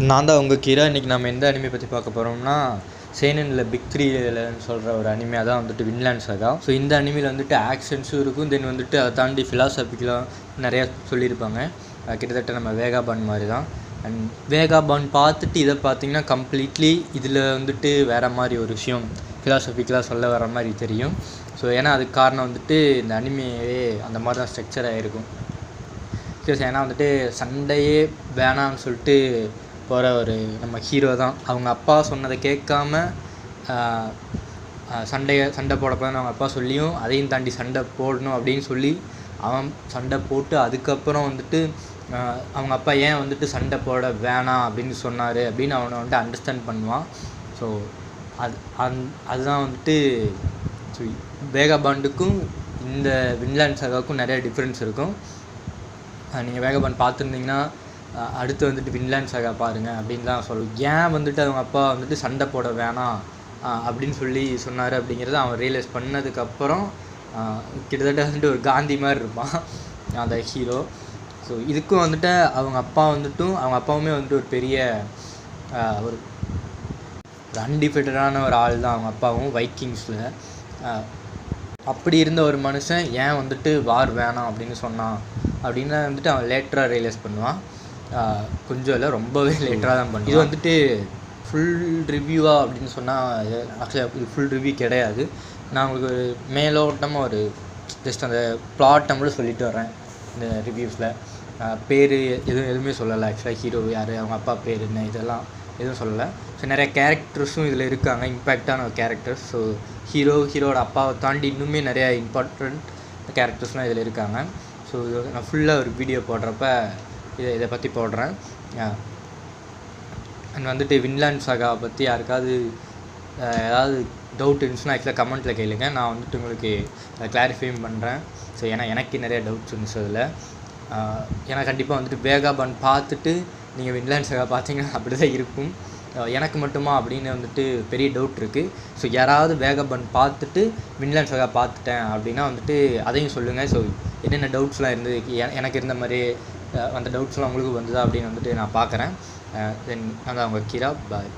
நான் தான் உங்கள் கீரா. இன்றைக்கி நம்ம எந்த அனிமே பற்றி பார்க்க போகிறோம்னா, சேனனில் பிக் 3ன்னு சொல்கிற ஒரு அனிமே தான் வந்துட்டு வின்லாண்ட் சாகா. ஸோ இந்த அனிமையில் வந்துட்டு ஆக்ஷன்ஸும் இருக்கும், தென் வந்துட்டு அதை தாண்டி ஃபிலாசபிக்கெலாம் நிறையா சொல்லியிருப்பாங்க. கிட்டத்தட்ட நம்ம வேகாபான் மாதிரி தான். அண்ட் வேகாபான் பார்த்துட்டு இதை பார்த்திங்கன்னா கம்ப்ளீட்லி இதில் வந்துட்டு வேறு மாதிரி ஒரு விஷயம் ஃபிலாசபிக்கலாக சொல்ல வர மாதிரி தெரியும். ஸோ ஏன்னா அதுக்கு காரணம் வந்துட்டு இந்த அனிமையே அந்த மாதிரி தான் ஸ்ட்ரக்சர் ஆகிருக்கும். ஏன்னா வந்துட்டு சண்டையே வேணான்னு சொல்லிட்டு போகிற ஒரு நம்ம ஹீரோ தான். அவங்க அப்பா சொன்னதை கேட்காம சண்டை போடக்கூடாதுன்னு அவங்க அப்பா சொல்லியும் அதையும் தாண்டி சண்டை போடணும் அப்படின்னு சொல்லி அவன் சண்டை போட்டு அதுக்கப்புறம் வந்துட்டு அவங்க அப்பா ஏன் வந்துட்டு சண்டை போட வேணாம் அப்படின்னு சொன்னார் அப்படின்னு அவனை வந்துட்டு அண்டர்ஸ்டாண்ட் பண்ணுவான். ஸோ அதுதான் வந்துட்டு வேகாபாண்டுக்கும் இந்த வின்லாண்ட் சாகாவுக்கும் நிறைய டிஃப்ரென்ஸ் இருக்கும். நீங்கள் வேகாபாண்ட் பார்த்துருந்தீங்கன்னா அடுத்து வந்துட்டு வின்லாண்ட் சாகா பாருங்கள் அப்படின்னு தான் சொல்லுவேன். ஏன் வந்துட்டு அவங்க அப்பா வந்துட்டு சண்டை போட வேணாம் அப்படின்னு சொல்லி சொன்னார் அப்படிங்கிறத அவன் ரியலைஸ் பண்ணதுக்கப்புறம் கிட்டத்தட்ட வந்துட்டு ஒரு காந்தி மாதிரி இருப்பான் அந்த ஹீரோ. ஸோ இதுக்கும் வந்துட்டு அவங்க அப்பாவுமே வந்துட்டு ஒரு பெரிய ஒரு அன்டிஃபைட்டடான ஒரு ஆள் தான் அவங்க அப்பாவும் வைக்கிங்ஸில். அப்படி இருந்த ஒரு மனுஷன் ஏன் வந்துட்டு வார் வேணாம் அப்படின்னு சொன்னான் அப்படின்னு வந்துட்டு அவன் லேட்டராக ரியலைஸ் பண்ணுவான். கொஞ்சம் இல்லை, ரொம்பவே லேட்டராக தான் பண்ணுவான். இது வந்துட்டு ஃபுல் ரிவ்யூவாக அப்படின்னு சொன்னால் ஆக்சுவலாக இது ஃபுல் ரிவ்யூ கிடையாது. நான் உங்களுக்கு மேலோட்டமாக ஒரு ஜஸ்ட் அந்த பிளாட்டை மட்டும் சொல்லிட்டு வரேன். இந்த ரிவ்யூஸில் பேர் எதுவுமே சொல்லலை. ஆக்சுவலாக ஹீரோ யார், அவங்க அப்பா பேர் என்ன, இதெல்லாம் எதுவும் சொல்லலை. ஸோ நிறைய கேரக்டர்ஸும் இதில் இருக்காங்க, இம்பேக்டான ஒரு கேரக்டர்ஸ். ஸோ ஹீரோட அப்பாவை தாண்டி இன்னுமே நிறையா இம்பார்ட்டண்ட் கேரக்டர்ஸ்லாம் இதில் இருக்காங்க. ஸோ நான் ஃபுல்லாக ஒரு வீடியோ போடுறப்ப இதை பற்றி போடுறேன். அண்ட் வந்துட்டு வின்லாண்ட் சாகாவை பற்றி யாருக்காவது ஏதாவது டவுட் இருந்துச்சுன்னா ஆக்சுவலாக கமெண்ட்டில் கேளுங்க, நான் வந்துட்டு உங்களுக்கு கிளாரிஃபையும் பண்ணுறேன். ஸோ ஏன்னா எனக்கு நிறைய டவுட்ஸ் இருந்துச்சு அதில். ஏன்னா கண்டிப்பாக வந்துட்டு வேகாபான் பார்த்துட்டு நீங்கள் வின்லாண்ட் சாகா பார்த்தீங்கன்னா அப்படி தான் இருக்கும். எனக்கு மட்டுமா அப்படின்னு வந்துட்டு பெரிய டவுட் இருக்குது. ஸோ யாராவது வேகாபான் பார்த்துட்டு வின்லாண்ட் சாகா பார்த்துட்டேன் அப்படின்னா வந்துட்டு அதையும் சொல்லுங்கள். ஸோ என்னென்ன டவுட்ஸ்லாம் இருந்தது, எனக்கு இருந்த மாதிரி அந்த டவுட்ஸ்லாம் உங்களுக்கு வந்ததா அப்படின்னு வந்துட்டு நான் பார்க்குறேன். தென் நான் தான் உங்கள் கீரா. பாய்.